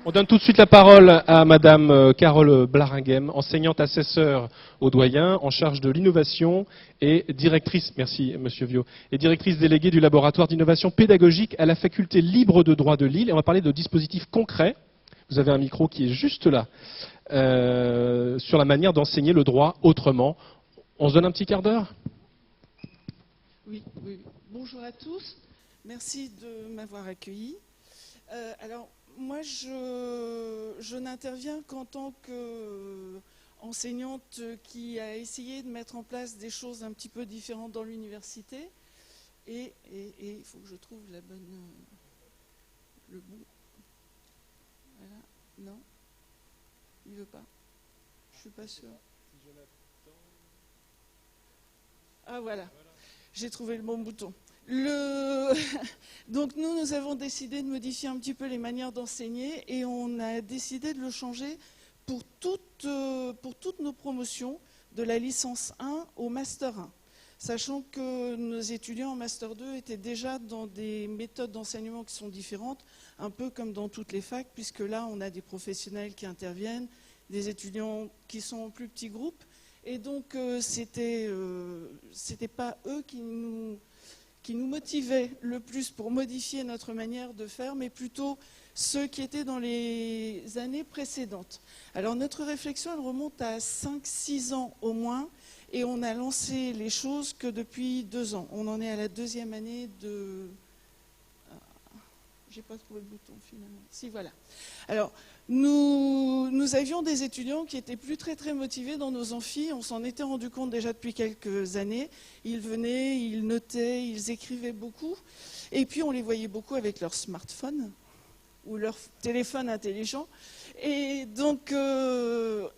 On donne tout de suite la parole à Madame Carole Blaringhem, enseignante assesseure au doyen, en charge de l'innovation et directrice, merci Monsieur Viau, et directrice déléguée du laboratoire d'innovation pédagogique à la faculté libre de droit de Lille. Et on va parler de dispositifs concrets. Vous avez un micro qui est juste là, sur la manière d'enseigner le droit autrement. On se donne un petit quart d'heure ? Oui. Bonjour à tous. Merci de m'avoir accueilli. Alors, moi, je n'interviens qu'en tant qu'enseignante qui a essayé de mettre en place des choses un petit peu différentes dans l'université. Et il faut que je trouve le bon. Voilà. Non, il ne veut pas. Je ne suis pas sûre. Ah, voilà. J'ai trouvé le bon bouton. Donc nous avons décidé de modifier un petit peu les manières d'enseigner et on a décidé de le changer pour toutes nos promotions de la licence 1 au Master 1. Sachant que nos étudiants en Master 2 étaient déjà dans des méthodes d'enseignement qui sont différentes, un peu comme dans toutes les facs, puisque là on a des professionnels qui interviennent, des étudiants qui sont en plus petits groupes, et donc c'était pas eux qui nous motivaient le plus pour modifier notre manière de faire, mais plutôt ceux qui étaient dans les années précédentes. Alors notre réflexion, elle remonte à 5-6 ans au moins, et on a lancé les choses que depuis 2 ans. On en est à la 2e année de... J'ai pas trouvé le bouton finalement. Si, voilà. Alors, nous avions des étudiants qui étaient plus très motivés dans nos amphis. On s'en était rendu compte déjà depuis quelques années. Ils venaient, ils notaient, ils écrivaient beaucoup. Et puis, on les voyait beaucoup avec leur smartphone ou leur téléphone intelligent. Et donc,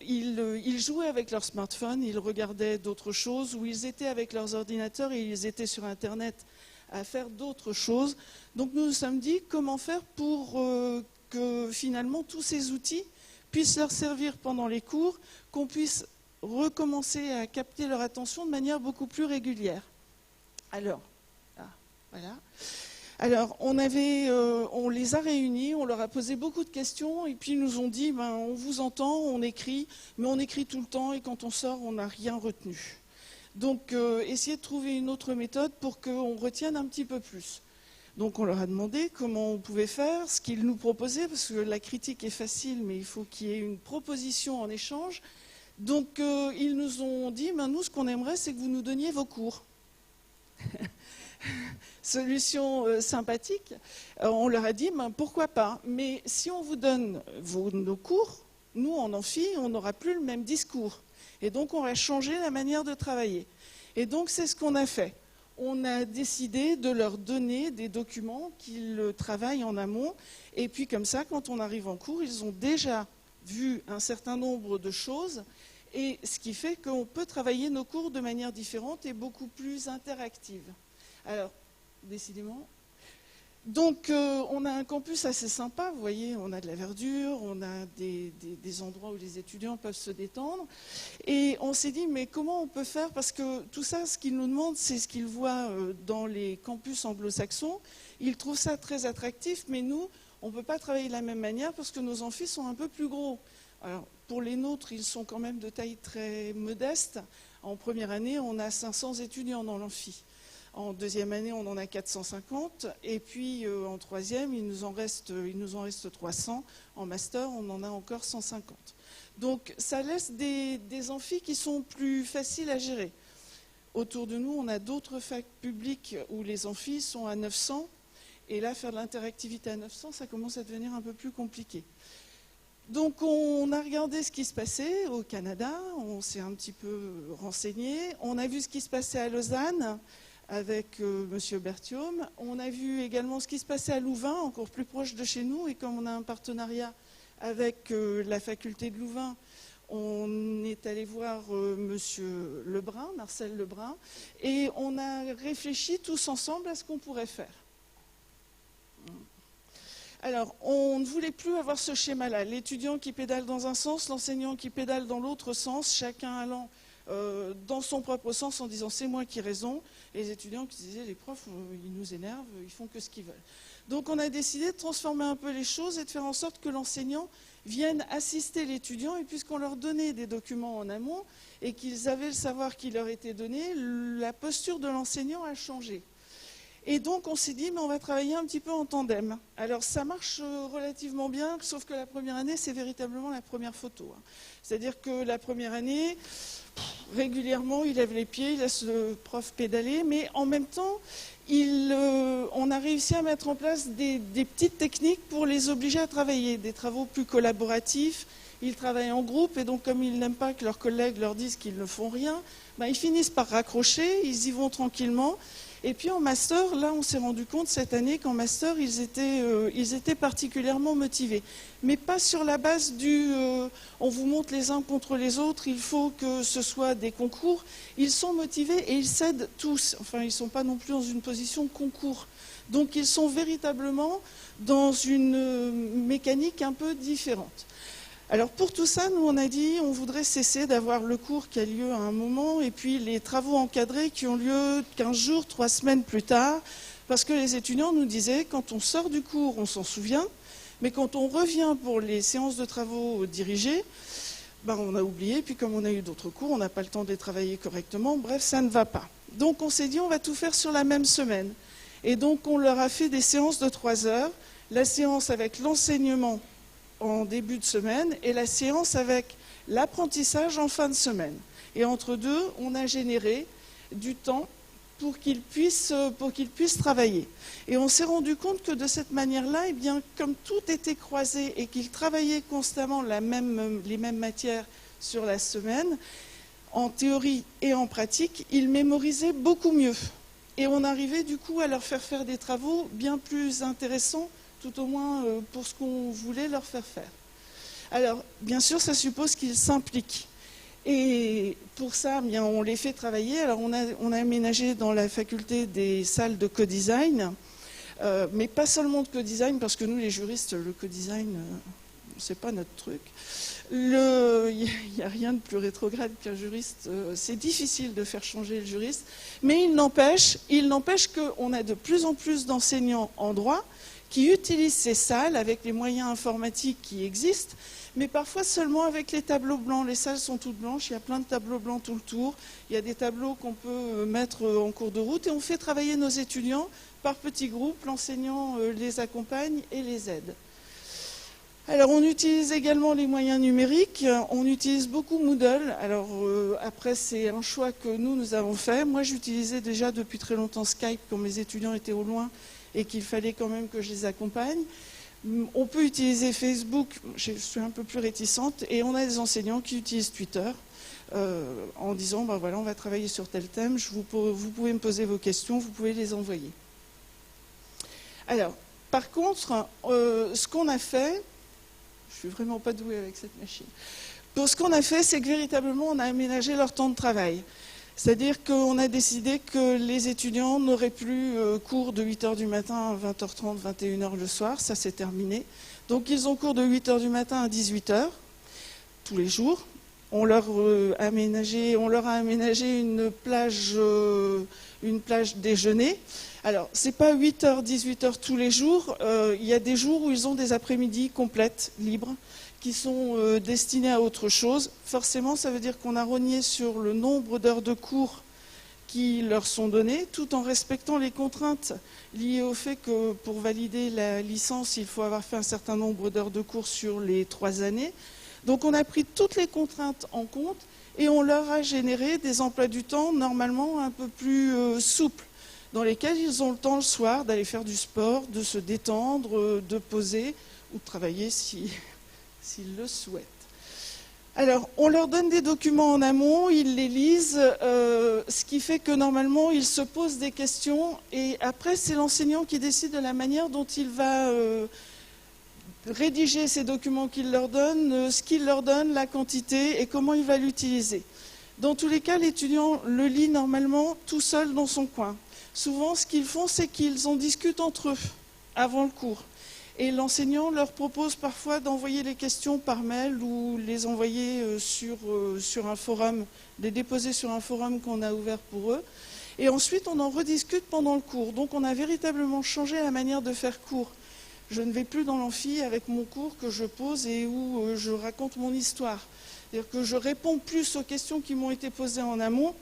ils jouaient avec leur smartphone, ils regardaient d'autres choses, ou ils étaient avec leurs ordinateurs et ils étaient sur Internet à faire d'autres choses. Donc nous nous sommes dit comment faire pour que finalement tous ces outils puissent leur servir pendant les cours, qu'on puisse recommencer à capter leur attention de manière beaucoup plus régulière. Alors, voilà. Alors on les a réunis, on leur a posé beaucoup de questions et puis ils nous ont dit on vous entend, on écrit, mais on écrit tout le temps et quand on sort on n'a rien retenu. Donc, essayer de trouver une autre méthode pour qu'on retienne un petit peu plus. Donc, on leur a demandé comment on pouvait faire, ce qu'ils nous proposaient, parce que la critique est facile, mais il faut qu'il y ait une proposition en échange. Donc, ils nous ont dit, nous, ce qu'on aimerait, c'est que vous nous donniez vos cours. Solution sympathique. On leur a dit, pourquoi pas. Mais si on vous donne nos cours, nous, en amphi, on n'aura plus le même discours. Et donc, on va changer la manière de travailler. Et donc, c'est ce qu'on a fait. On a décidé de leur donner des documents qu'ils travaillent en amont. Et puis, comme ça, quand on arrive en cours, ils ont déjà vu un certain nombre de choses. Et ce qui fait qu'on peut travailler nos cours de manière différente et beaucoup plus interactive. Alors, décidément... Donc, on a un campus assez sympa, vous voyez, on a de la verdure, on a des endroits où les étudiants peuvent se détendre. Et on s'est dit, mais comment on peut faire? Parce que tout ça, ce qu'ils nous demandent, c'est ce qu'ils voient dans les campus anglo-saxons. Ils trouvent ça très attractif, mais nous, on ne peut pas travailler de la même manière parce que nos amphis sont un peu plus gros. Alors, pour les nôtres, ils sont quand même de taille très modeste. En première année, on a 500 étudiants dans l'amphi. En 2e année, on en a 450. Et puis, en 3e, il nous en reste 300. En master, on en a encore 150. Donc, ça laisse des amphis qui sont plus faciles à gérer. Autour de nous, on a d'autres facs publiques où les amphis sont à 900. Et là, faire de l'interactivité à 900, ça commence à devenir un peu plus compliqué. Donc, on a regardé ce qui se passait au Canada. On s'est un petit peu renseigné. On a vu ce qui se passait à Lausanne avec M. Berthiaume. On a vu également ce qui se passait à Louvain, encore plus proche de chez nous. Et comme on a un partenariat avec la faculté de Louvain, on est allé voir M. Lebrun, Marcel Lebrun, et on a réfléchi tous ensemble à ce qu'on pourrait faire. Alors, on ne voulait plus avoir ce schéma-là. L'étudiant qui pédale dans un sens, l'enseignant qui pédale dans l'autre sens, chacun allant dans son propre sens en disant c'est moi qui ai raison, et les étudiants qui disaient les profs ils nous énervent, ils font que ce qu'ils veulent. Donc on a décidé de transformer un peu les choses et de faire en sorte que l'enseignant vienne assister l'étudiant, et puisqu'on leur donnait des documents en amont et qu'ils avaient le savoir qui leur était donné, la posture de l'enseignant a changé. Et donc on s'est dit, mais on va travailler un petit peu en tandem. Alors ça marche relativement bien, sauf que la première année, c'est véritablement la première photo. C'est-à-dire que la première année, régulièrement, il lève les pieds, il laisse le prof pédaler, mais en même temps, on a réussi à mettre en place des petites techniques pour les obliger à travailler, des travaux plus collaboratifs. Ils travaillent en groupe, et donc comme ils n'aiment pas que leurs collègues leur disent qu'ils ne font rien, ben, ils finissent par raccrocher, ils y vont tranquillement. Et puis en master, là on s'est rendu compte cette année qu'en master, ils étaient particulièrement motivés. Mais pas sur la base on vous montre les uns contre les autres, il faut que ce soit des concours. Ils sont motivés et ils s'aident tous. Enfin, ils ne sont pas non plus dans une position concours. Donc ils sont véritablement dans une mécanique un peu différente. Alors pour tout ça, nous on a dit on voudrait cesser d'avoir le cours qui a lieu à un moment et puis les travaux encadrés qui ont lieu 15 jours, 3 semaines plus tard, parce que les étudiants nous disaient quand on sort du cours, on s'en souvient, mais quand on revient pour les séances de travaux dirigées, ben on a oublié, puis comme on a eu d'autres cours, on n'a pas le temps de les travailler correctement, bref, ça ne va pas. Donc on s'est dit on va tout faire sur la même semaine. Et donc on leur a fait des séances de 3 heures, la séance avec l'enseignement en début de semaine et la séance avec l'apprentissage en fin de semaine. Et entre deux, on a généré du temps pour qu'ils puissent travailler. Et on s'est rendu compte que de cette manière-là, eh bien, comme tout était croisé et qu'ils travaillaient constamment les mêmes matières sur la semaine, en théorie et en pratique, ils mémorisaient beaucoup mieux. Et on arrivait du coup à leur faire des travaux bien plus intéressants, tout au moins pour ce qu'on voulait leur faire faire. Alors, bien sûr, ça suppose qu'ils s'impliquent. Et pour ça, eh bien, on les fait travailler. Alors, on a aménagé dans la faculté des salles de co-design, mais pas seulement de co-design, parce que nous, les juristes, le co-design, c'est pas notre truc. Il n'y a rien de plus rétrograde qu'un juriste. C'est difficile de faire changer le juriste. Mais il n'empêche qu'on a de plus en plus d'enseignants en droit qui utilisent ces salles avec les moyens informatiques qui existent, mais parfois seulement avec les tableaux blancs. Les salles sont toutes blanches, il y a plein de tableaux blancs tout le tour. Il y a des tableaux qu'on peut mettre en cours de route et on fait travailler nos étudiants par petits groupes. L'enseignant les accompagne et les aide. Alors on utilise également les moyens numériques, on utilise beaucoup Moodle. Alors après c'est un choix que nous avons fait. Moi j'utilisais déjà depuis très longtemps Skype quand mes étudiants étaient au loin et qu'il fallait quand même que je les accompagne. On peut utiliser Facebook, je suis un peu plus réticente, et on a des enseignants qui utilisent Twitter en disant ben voilà, on va travailler sur tel thème, vous pouvez me poser vos questions, vous pouvez les envoyer. Alors, par contre, ce qu'on a fait, je suis vraiment pas douée avec cette machine, ce qu'on a fait, c'est que véritablement on a aménagé leur temps de travail. C'est-à-dire qu'on a décidé que les étudiants n'auraient plus cours de 8h du matin à 20h30, 21h le soir, ça c'est terminé. Donc ils ont cours de 8h du matin à 18h, tous les jours. On leur a aménagé une plage déjeuner. Alors, ce n'est pas 8h, 18h tous les jours. Il y a des jours où ils ont des après-midi complètes, libres, qui sont destinés à autre chose. Forcément, ça veut dire qu'on a rogné sur le nombre d'heures de cours qui leur sont données, tout en respectant les contraintes liées au fait que pour valider la licence, il faut avoir fait un certain nombre d'heures de cours sur les 3 années. Donc on a pris toutes les contraintes en compte et on leur a généré des emplois du temps normalement un peu plus souples, dans lesquels ils ont le temps le soir d'aller faire du sport, de se détendre, de poser ou de travailler s'ils le souhaitent. Alors, on leur donne des documents en amont, ils les lisent, ce qui fait que normalement, ils se posent des questions et après, c'est l'enseignant qui décide de la manière dont il va rédiger ces documents qu'il leur donne, ce qu'il leur donne, la quantité et comment il va l'utiliser. Dans tous les cas, l'étudiant le lit normalement tout seul dans son coin. Souvent, ce qu'ils font, c'est qu'ils en discutent entre eux avant le cours. Et l'enseignant leur propose parfois d'envoyer les questions par mail ou les envoyer sur un forum, les déposer sur un forum qu'on a ouvert pour eux. Et ensuite, on en rediscute pendant le cours. Donc, on a véritablement changé la manière de faire cours. Je ne vais plus dans l'amphi avec mon cours que je pose et où je raconte mon histoire. C'est-à-dire que je réponds plus aux questions qui m'ont été posées en amont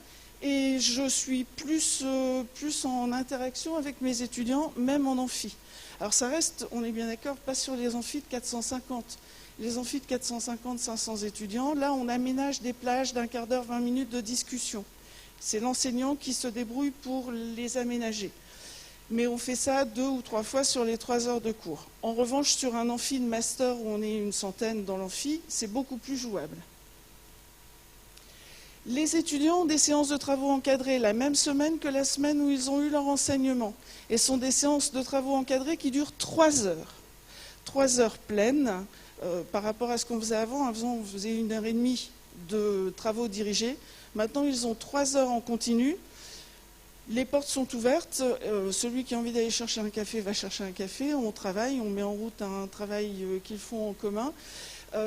et je suis plus en interaction avec mes étudiants, même en amphi. Alors ça reste, on est bien d'accord, pas sur les amphis de 450. Les amphis de 450-500 étudiants, là on aménage des plages d'un quart d'heure, 20 minutes de discussion. C'est l'enseignant qui se débrouille pour les aménager. Mais on fait ça 2 ou 3 fois sur les 3 heures de cours. En revanche, sur un amphi de master où on est une centaine dans l'amphi, c'est beaucoup plus jouable. Les étudiants ont des séances de travaux encadrés la même semaine que la semaine où ils ont eu leur enseignement. Et ce sont des séances de travaux encadrés qui durent 3 heures. 3 heures pleines par rapport à ce qu'on faisait avant. Avant, on faisait 1h30 de travaux dirigés. Maintenant, ils ont 3 heures en continu. Les portes sont ouvertes. Celui qui a envie d'aller chercher un café va chercher un café. On travaille, on met en route un travail qu'ils font en commun.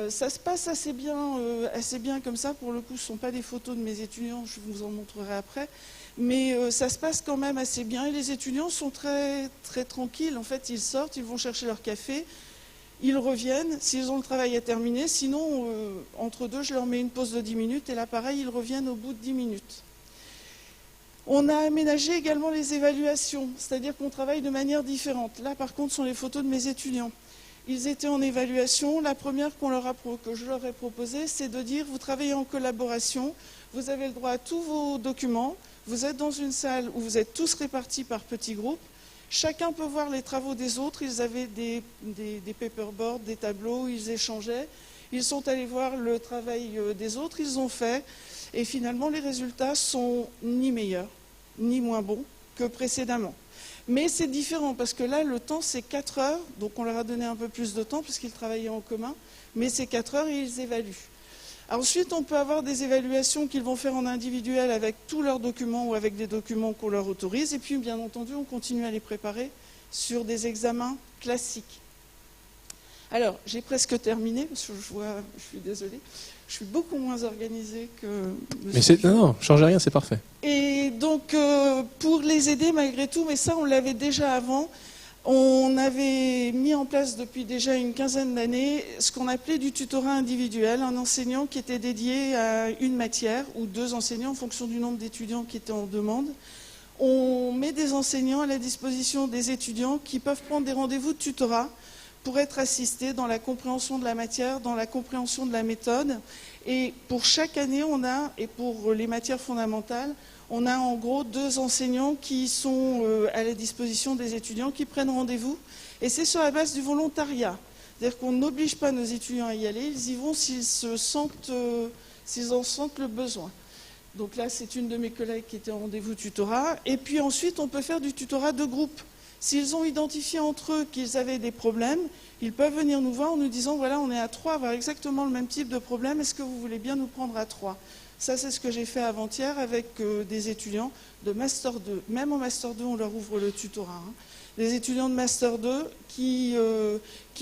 Ça se passe assez bien comme ça. Pour le coup, ce ne sont pas des photos de mes étudiants, je vous en montrerai après. Mais ça se passe quand même assez bien. Et les étudiants sont très, très tranquilles. En fait, ils sortent, ils vont chercher leur café, ils reviennent s'ils ont le travail à terminer. Sinon, entre deux, je leur mets une pause de 10 minutes. Et là, pareil, ils reviennent au bout de 10 minutes. On a aménagé également les évaluations, c'est-à-dire qu'on travaille de manière différente. Là, par contre, sont les photos de mes étudiants. Ils étaient en évaluation. La première que je leur ai proposée, c'est de dire, vous travaillez en collaboration, vous avez le droit à tous vos documents, vous êtes dans une salle où vous êtes tous répartis par petits groupes, chacun peut voir les travaux des autres, ils avaient des paperboards, des tableaux, ils échangeaient, ils sont allés voir le travail des autres, ils ont fait, et finalement les résultats sont ni meilleurs, ni moins bons que précédemment. Mais c'est différent parce que là, le temps, c'est 4 heures. Donc, on leur a donné un peu plus de temps puisqu'ils travaillaient en commun. Mais c'est 4 heures et ils évaluent. Ensuite, on peut avoir des évaluations qu'ils vont faire en individuel avec tous leurs documents ou avec des documents qu'on leur autorise. Et puis, bien entendu, on continue à les préparer sur des examens classiques. Alors, j'ai presque terminé parce que je suis désolée. Je suis beaucoup moins organisée que... Non, changez rien, c'est parfait. Et donc, pour les aider malgré tout, mais ça on l'avait déjà avant, on avait mis en place depuis déjà une quinzaine d'années ce qu'on appelait du tutorat individuel, un enseignant qui était dédié à une matière, ou 2 enseignants en fonction du nombre d'étudiants qui étaient en demande. On met des enseignants à la disposition des étudiants qui peuvent prendre des rendez-vous de tutorat pour être assistés dans la compréhension de la matière, dans la compréhension de la méthode. Et pour chaque année, et pour les matières fondamentales, on a en gros 2 enseignants qui sont à la disposition des étudiants, qui prennent rendez-vous. Et c'est sur la base du volontariat. C'est-à-dire qu'on n'oblige pas nos étudiants à y aller, ils y vont s'ils en sentent le besoin. Donc là, c'est une de mes collègues qui était en rendez-vous tutorat. Et puis ensuite, on peut faire du tutorat de groupe. S'ils ont identifié entre eux qu'ils avaient des problèmes, ils peuvent venir nous voir en nous disant, voilà, on est à 3, avoir exactement le même type de problème, est-ce que vous voulez bien nous prendre à 3 ? Ça, c'est ce que j'ai fait avant-hier avec des étudiants de Master 2. Même en Master 2, on leur ouvre le tutorat. Des étudiants de Master 2 qui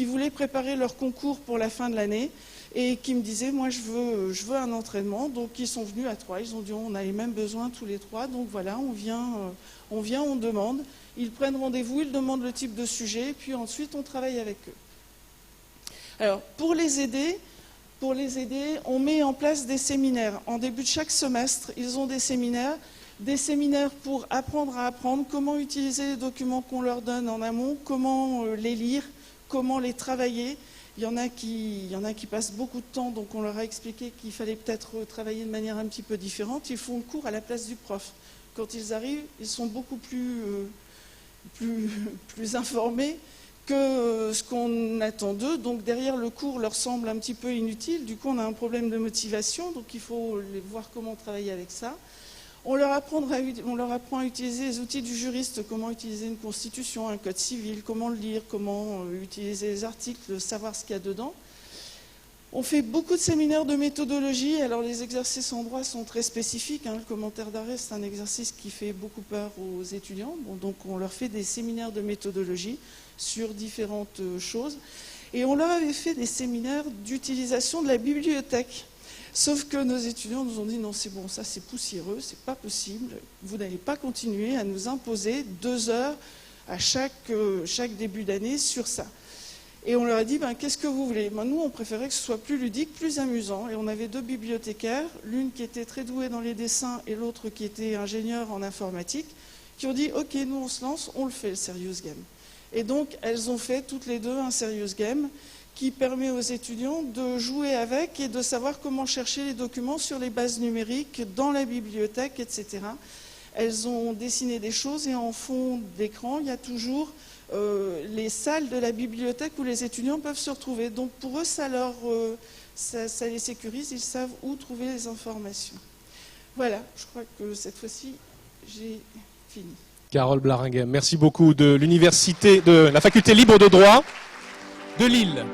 voulaient préparer leur concours pour la fin de l'année et qui me disaient, moi, je veux un entraînement. Donc, ils sont venus à 3. Ils ont dit, on a les mêmes besoins tous les 3. Donc, voilà, on demande. Ils prennent rendez-vous, ils demandent le type de sujet, et puis ensuite, on travaille avec eux. Alors, pour les aider, on met en place des séminaires. En début de chaque semestre, ils ont des séminaires pour apprendre à apprendre, comment utiliser les documents qu'on leur donne en amont, comment les lire, comment les travailler. Il y en a qui passent beaucoup de temps, donc on leur a expliqué qu'il fallait peut-être travailler de manière un petit peu différente. Ils font le cours à la place du prof. Quand ils arrivent, ils sont beaucoup plus informés que ce qu'on attend d'eux. Donc derrière, le cours leur semble un petit peu inutile. Du coup, on a un problème de motivation, donc il faut voir comment travailler avec ça. On leur apprend à utiliser les outils du juriste, comment utiliser une constitution, un code civil, comment le lire, comment utiliser les articles, savoir ce qu'il y a dedans. On fait beaucoup de séminaires de méthodologie. Alors les exercices en droit sont très spécifiques. Le commentaire d'arrêt, c'est un exercice qui fait beaucoup peur aux étudiants. Donc on leur fait des séminaires de méthodologie sur différentes choses. Et on leur avait fait des séminaires d'utilisation de la bibliothèque. Sauf que nos étudiants nous ont dit non, c'est bon, ça c'est poussiéreux, c'est pas possible, vous n'allez pas continuer à nous imposer 2 heures à chaque début d'année sur ça. Et on leur a dit, qu'est-ce que vous voulez? Nous, on préférait que ce soit plus ludique, plus amusant. Et on avait 2 bibliothécaires, l'une qui était très douée dans les dessins et l'autre qui était ingénieure en informatique, qui ont dit, ok, nous on se lance, on le fait, le Serious Game. Et donc, elles ont fait toutes les 2 un Serious Game qui permet aux étudiants de jouer avec et de savoir comment chercher les documents sur les bases numériques, dans la bibliothèque, etc. Elles ont dessiné des choses et en fond d'écran, il y a toujours les salles de la bibliothèque où les étudiants peuvent se retrouver. Donc pour eux, ça les sécurise, ils savent où trouver les informations. Voilà, je crois que cette fois-ci, j'ai fini. Carole Blaringhem, merci beaucoup de l'université de la faculté libre de droit de Lille.